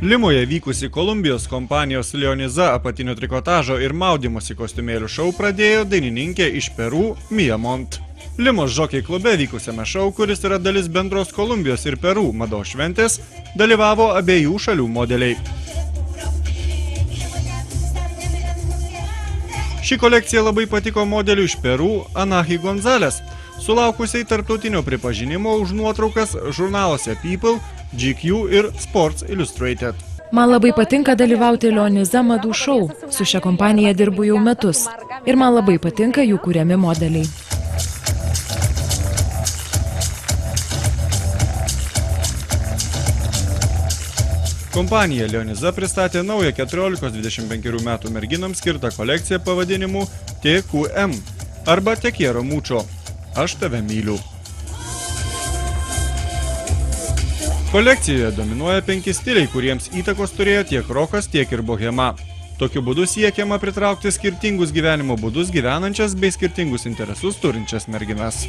Limoje vykusi Kolumbijos kompanijos Leoniza apatinio trikotažo ir maudymosi kostiumėlių šou pradėjo dainininkė iš Peru Mia Mont. Limos Žokiai klube vykusiame šou, kuris yra dalis bendros Kolumbijos ir Peru mados šventės, dalyvavo abiejų šalių modeliai. Ši kolekcija labai patiko modeliu iš Peru Anahi Gonzales, sulaukusiai tarptautinio pripažinimo už nuotraukas žurnaluose People, GQ ir Sports Illustrated. Man labai patinka dalyvauti Leoniza madų šou. Su šia kompanija dirbu jau metus. Ir man labai patinka jų kuriami modeliai. Kompanija Leoniza pristatė naują 14-25 metų merginams skirtą kolekciją pavadinimu TQM arba Te quiero mucho. Aš tave myliu. Kolekcijoje dominuoja 5 stiliai, kuriems įtakos turėjo tiek rokas, tiek ir bohema. Tokiu būdu siekiama pritraukti skirtingus gyvenimo būdus gyvenančias bei skirtingus interesus turinčias merginas.